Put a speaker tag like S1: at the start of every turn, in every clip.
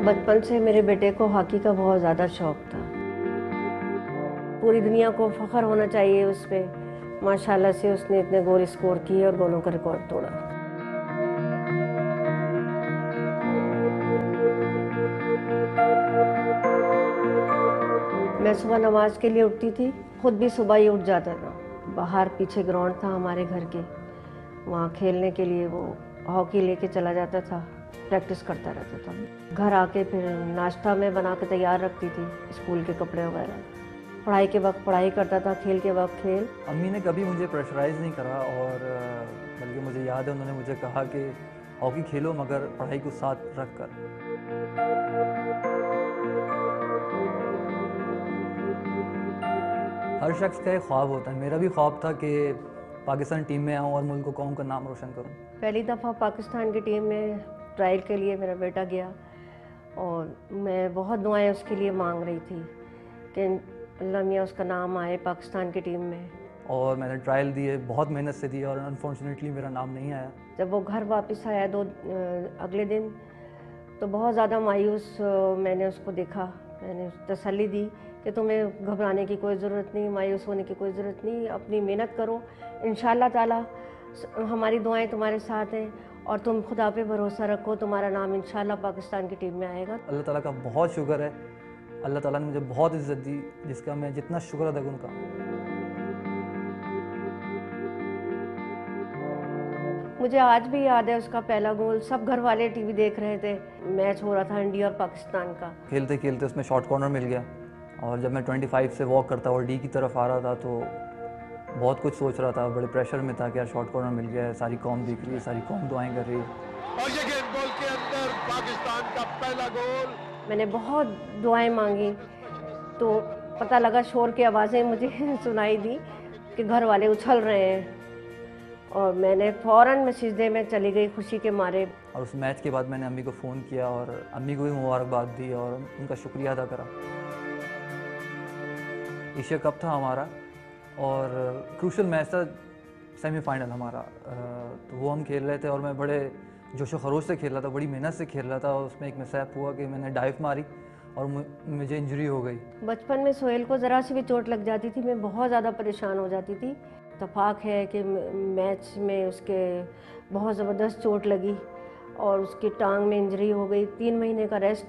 S1: बचपन से मेरे बेटे को हॉकी का बहुत ज़्यादा शौक था। पूरी दुनिया को फ़ख्र होना चाहिए उस पर। माशाल्लाह से उसने इतने गोल स्कोर किए और गोलों का रिकॉर्ड तोड़ा। मैं सुबह नमाज के लिए उठती थी, खुद भी सुबह ही उठ जाता था। बाहर पीछे ग्राउंड था हमारे घर के, वहाँ खेलने के लिए वो हॉकी लेके चला जाता था, प्रैक्टिस करता रहता था। घर आके फिर नाश्ता मैं बना के तैयार रखती थी, स्कूल के कपड़े वगैरह। पढ़ाई के वक्त पढ़ाई करता था, खेल के वक्त खेल।
S2: अम्मी ने कभी मुझे प्रेशराइज़ नहीं करा और बल्कि मुझे याद है उन्होंने मुझे कहा कि हॉकी खेलो मगर पढ़ाई को साथ रख कर। हर शख्स का एक ख्वाब होता है, मेरा भी ख्वाब था कि पाकिस्तान टीम में आऊँ और मुल्क को कौम का नाम रोशन करूँ।
S1: पहली दफ़ा पाकिस्तान की टीम में ट्रायल के लिए मेरा बेटा गया और मैं बहुत दुआएं उसके लिए मांग रही थी कि अल्लाह मियाँ उसका नाम आए पाकिस्तान की टीम में।
S2: और मैंने ट्रायल दिए, बहुत मेहनत से दिए और अनफॉर्चुनेटली मेरा नाम नहीं आया।
S1: जब वो घर वापस आया अगले दिन तो बहुत ज़्यादा मायूस मैंने उसको देखा। मैंने तसल्ली दी कि तुम्हें घबराने की कोई ज़रूरत नहीं, मायूस होने की कोई ज़रूरत नहीं, अपनी मेहनत करो, इंशाल्लाह ताला हमारी दुआएं तुम्हारे साथ हैं और तुम खुदा पे भरोसा रखो, तुम्हारा नाम इंशाल्लाह पाकिस्तान की टीम में आएगा।
S2: अल्लाह ताला का बहुत शुक्र है, अल्लाह ताला ने मुझे बहुत इज़्ज़त दी जिसका मैं जितना शुक्र अदा करूँ उनका।
S1: मुझे आज भी याद है उसका पहला गोल। सब घर वाले टीवी देख रहे थे, मैच हो रहा था इंडिया और पाकिस्तान का।
S2: खेलते खेलते उसमें शॉर्ट कॉर्नर मिल गया और जब मैं 25 से वॉक करता और डी की तरफ आ रहा था तो बहुत कुछ सोच रहा था, बड़े प्रेशर में था कि यार शॉर्ट कॉर्नर मिल गया है, सारी कौम देख रही है, सारी कौम दुआएं कर रही है।
S3: और ये गेंद बॉल के अंदर पाकिस्तान का पहला गोल।
S1: मैंने बहुत दुआएं मांगी तो पता लगा, शोर की आवाज़ें मुझे सुनाई दी कि घर वाले उछल रहे हैं और मैंने फ़ौरन मैं सिजदे में चली गई खुशी के मारे।
S2: और उस मैच के बाद मैंने अम्मी को फ़ोन किया और अम्मी को भी मुबारकबाद दी और उनका शुक्रिया अदा करा। एशिया कप था हमारा और क्रूशल मैच था, सेमीफाइनल हमारा। तो वो हम खेल रहे थे और मैं बड़े जोशो खरोश से खेल रहा था, बड़ी मेहनत से खेल रहा था और उसमें एक मिसहैप हुआ कि मैंने डाइव मारी और मुझे इंजरी हो गई।
S1: बचपन में सोहेल को ज़रा सी भी चोट लग जाती थी, मैं बहुत ज़्यादा परेशान हो जाती थी। इत्तफाक है कि मैच में उसके बहुत ज़बरदस्त चोट लगी और उसकी टांग में इंजरी हो गई। 3 महीने का रेस्ट,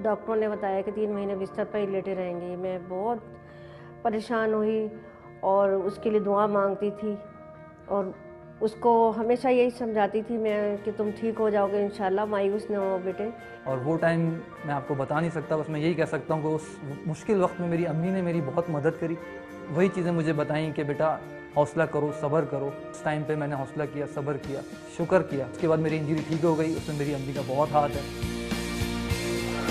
S1: डॉक्टरों ने बताया कि 3 महीने बिस्तर पर ही लेटे रहेंगे। मैं बहुत परेशान हुई और उसके लिए दुआ मांगती थी और उसको हमेशा यही समझाती थी मैं कि तुम ठीक हो जाओगे इंशाल्लाह, मायूस न हो बेटे।
S2: और वो टाइम मैं आपको बता नहीं सकता, बस मैं यही कह सकता हूँ कि उस मुश्किल वक्त में मेरी अम्मी ने मेरी बहुत मदद करी। वही चीज़ें मुझे बताई कि बेटा हौसला करो, सब्र करो। उस टाइम पे मैंने हौसला किया, सब्र किया, शुक्र किया। उसके बाद मेरी इंजरी ठीक हो गई, उसमें मेरी अम्मी का बहुत हाथ है।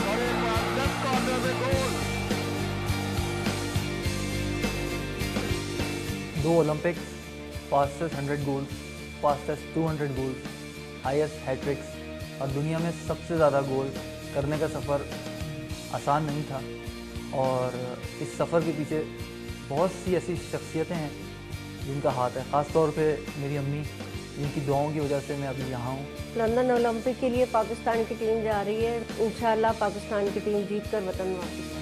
S3: और एक बार लेफ्ट कॉर्नर में गोल।
S2: 2 Olympics, fastest 100 goals, fastest 200 goals, highest hat-tricks और दुनिया में सबसे ज़्यादा गोल करने का सफ़र आसान नहीं था। और इस सफ़र के पीछे बहुत सी ऐसी शख्सियतें हैं जिनका हाथ है, ख़ास तौर पे मेरी अम्मी, जिनकी दुआओं की वजह से मैं अभी यहाँ हूँ।
S1: लंदन ओलंपिक के लिए पाकिस्तान की टीम जा रही है, इंशाल्लाह पाकिस्तान की टीम जीत कर वतन वापस।